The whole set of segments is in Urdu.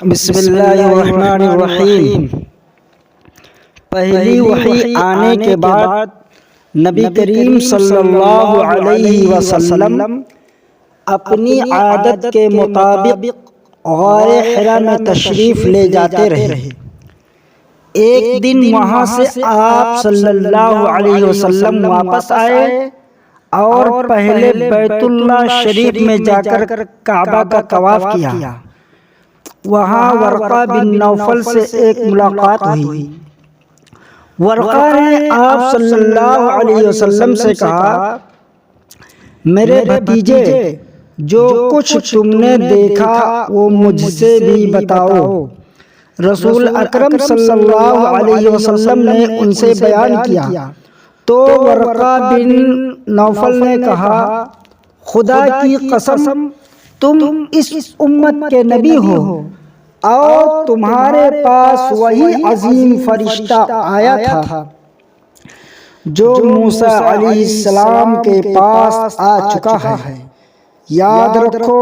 بسم اللہ الرحمن الرحیم۔ پہلی وحی آنے کے بعد نبی کریم صلی اللہ علیہ وسلم اپنی عادت کے مطابق غار حرا میں تشریف لے جاتے رہے۔ ایک دن وہاں سے آپ صلی اللہ علیہ وسلم واپس آئے اور پہلے بیت اللہ شریف میں جا کر کعبہ کا طواف کیا۔ وہاں ورقہ بن نوفل سے ایک ملاقات ہوئی۔ ورقہ نے آپ صلی اللہ علیہ وسلم سے کہا، میرے بھتیجے، جو کچھ تم نے دیکھا وہ مجھ سے بھی بتاؤ۔ رسول اکرم صلی اللہ علیہ وسلم نے ان سے بیان کیا تو ورقہ بن نوفل نے کہا، خدا کی قسم، تم اس امت کے نبی ہو اور تمہارے پاس وہی عظیم فرشتہ آیا تھا جو موسیٰ علیہ السلام کے پاس آ چکا ہے۔ یاد رکھو،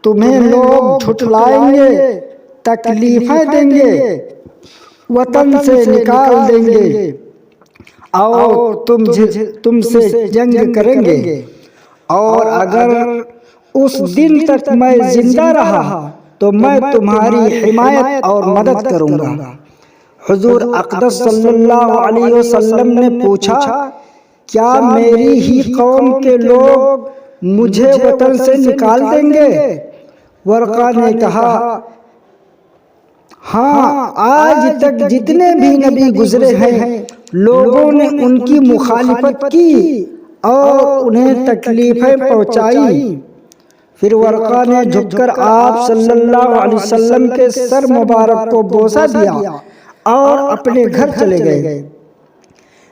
تمہیں لوگ جھٹلائیں گے، تکلیفیں دیں گے، وطن سے نکال دیں گے اور تم سے جنگ کریں گے، اور اگر اس دن تک میں زندہ رہا تو میں تمہاری حمایت اور مدد کروں گا۔ حضور اقدس صلی اللہ علیہ وسلم نے پوچھا، کیا میری ہی قوم کے لوگ مجھے وطن سے نکال دیں گے؟ ورقہ نے کہا، ہاں، آج تک جتنے بھی نبی گزرے ہیں لوگوں نے ان کی مخالفت کی اور انہیں تکلیفیں پہنچائی۔ پھر ورقہ نے جھک کر آپ صلی اللہ علیہ وسلم کے سر مبارک کو بوسہ دیا اور اپنے گھر چلے گئے۔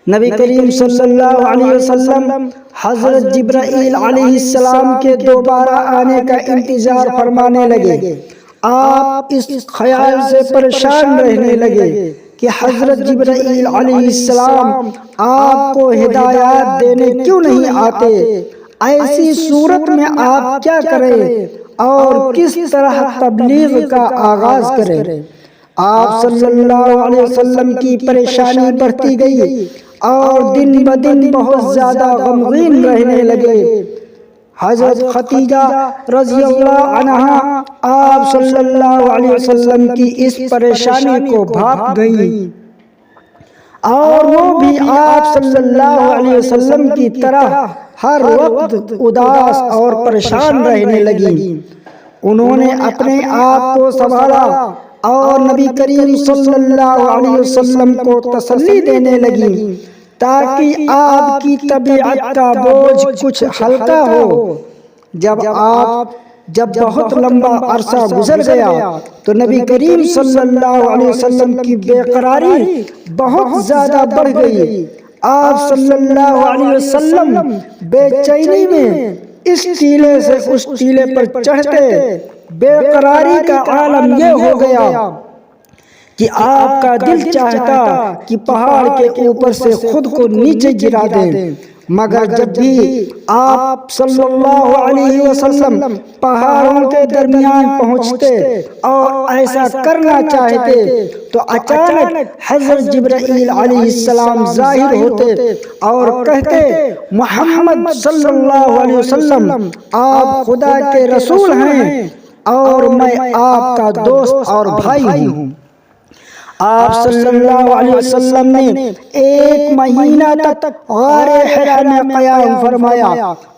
نبی کریم صلی اللہ علیہ وسلم حضرت جبرائیل علیہ السلام کے دوبارہ آنے کا انتظار فرمانے لگے۔ آپ اس خیال سے پریشان رہنے لگے کہ حضرت جبرائیل علیہ السلام آپ کو ہدایات دینے کیوں نہیں آتے؟ ایسی صورت میں آپ کیا کریں اور کس طرح تبلیغ کا آغاز کریں؟ آپ صلی اللہ علیہ وسلم کی پریشانی بڑھتی گئی اور دن بدن بہت زیادہ غمگین رہنے لگے۔ حضرت خدیجہ رضی اللہ عنہا آپ صلی اللہ علیہ وسلم کی اس پریشانی کو بھاپ گئی اور وہ بھی آپ صلی اللہ علیہ وسلم کی طرح ہر وقت اداس اور پریشان رہنے لگی۔ انہوں نے اپنے آپ کو سنبھالا اور نبی کریم صلی اللہ علیہ وسلم کو تسلی دینے لگی تاکہ آپ کی طبیعت کا بوجھ کچھ ہلکا ہو۔ جب بہت لمبا عرصہ گزر گیا تو نبی کریم صلی اللہ علیہ وسلم کی بے قراری بہت زیادہ بڑھ گئی۔ آپ صلی اللہ علیہ وسلم بے چینی میں اس ٹیلے سے اس ٹیلے پر چڑھتے، بے قراری کا عالم یہ ہو گیا کہ آپ کا دل چاہتا کہ پہاڑ کے اوپر سے خود کو نیچے گرا دیں، مگر جب بھی آپ صلی اللہ علیہ وسلم پہاڑوں کے درمیان پہنچتے اور ایسا کرنا چاہتے تو اچانک حضرت جبرائیل علیہ السلام ظاہر ہوتے اور کہتے، محمد صلی اللہ علیہ وسلم، آپ خدا کے رسول ہیں اور میں آپ کا دوست اور بھائی ہوں۔ آپ صلی اللہ علیہ وسلم نے 1 مہینہ تک غار حرا میں قیام فرمایا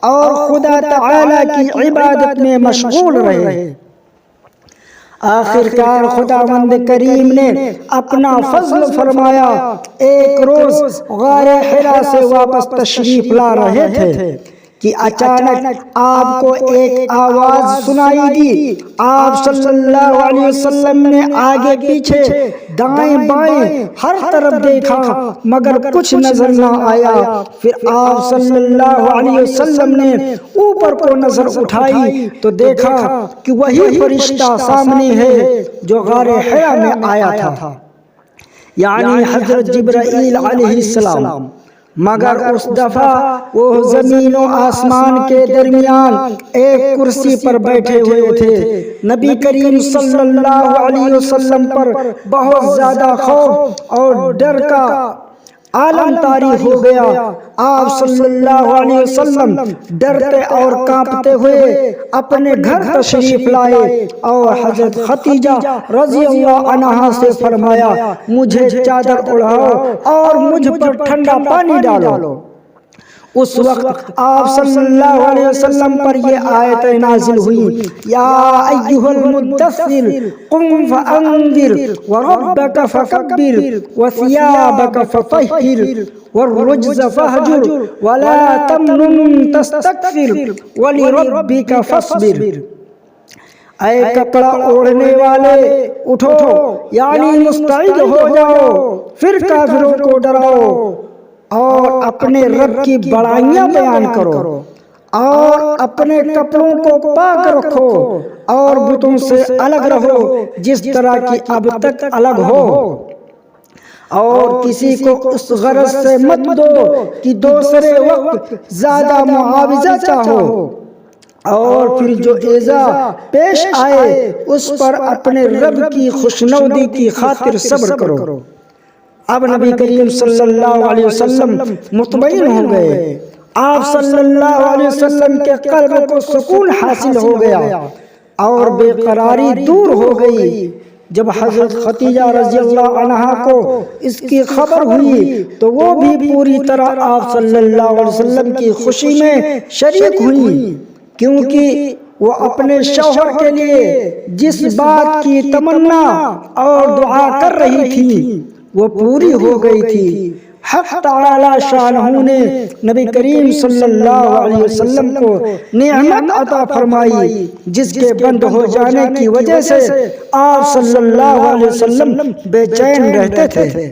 اور خدا تعالی کی عبادت میں مشغول رہے۔ آخرکار خداوند کریم نے اپنا فضل فرمایا۔ ایک روز غار حرا سے واپس تشریف لا رہے تھے کہ اچانک آپ کو ایک آواز سنائی دی۔ آپ صلی اللہ علیہ وسلم نے آگے پیچھے دائیں بائیں ہر طرف دیکھا مگر کچھ نظر نہ آیا۔ پھر آپ صلی اللہ علیہ وسلم نے اوپر کو نظر اٹھائی تو دیکھا کہ وہی فرشتہ سامنے ہے جو غار حرا میں آیا تھا، یعنی حضرت جبرائیل علیہ السلام۔ مگر اس دفعہ وہ زمین و آسمان کے درمیان ایک کرسی پر بیٹھے ہوئے تھے۔ نبی کریم صلی اللہ علیہ وسلم پر بہت زیادہ خوف اور ڈر کا عالم طاری ہو گیا۔ آپ صلی اللہ علیہ وسلم ڈرتے اور کانپتے ہوئے اپنے گھر تشریف لائے اور حضرت خدیجہ رضی اللہ عنہا سے فرمایا مجھے چادر اڑاؤ اور مجھ پر ٹھنڈا پانی ڈالو۔ اس وقت آپ صلی اللہ علیہ وسلم پر یہ آیت نازل ہوئی یا ایھا المدثر قم فانذر وربک فکبر وثیابک فطہر والرجز فاہجر ولا تمنن تستکثر ولربک فاصبر۔ اے کپڑا اوڑھنے والے اٹھو، یعنی مستعد ہو جاؤ، پھر کافروں کو ڈراؤ اور اپنے رب کی بڑائیاں بیان کرو اور اپنے کپڑوں کو پاک رکھو اور بتوں سے الگ رہو جس طرح کی اب تک الگ ہو، اور کسی کو اس غرض سے مت دو کہ دوسرے وقت زیادہ معاوضہ چاہو، اور پھر جو ایذا پیش آئے اس پر اپنے رب کی خوشنودی کی خاطر صبر کرو۔ اب نبی کریم صلی اللہ علیہ وسلم مطمئن ہو گئے۔ آپ صلی اللہ علیہ وسلم کے قلب کو سکون حاصل ہو گیا اور بے قراری دور ہو گئی۔ جب حضرت خدیجہ رضی اللہ عنہا کو اس کی خبر ہوئی تو وہ بھی پوری طرح آپ صلی اللہ علیہ وسلم کی خوشی میں شریک ہوئی، کیونکہ وہ اپنے شوہر کے لیے جس بات کی تمنا اور دعا کر رہی تھی وہ پوری ہو گئی تھی۔ حق تعالی شانہ نے نبی کریم صلی اللہ علیہ وسلم کو نعمت عطا فرمائی جس کے بند ہو جانے کی وجہ سے آپ صلی اللہ علیہ وسلم بے چین رہتے تھے۔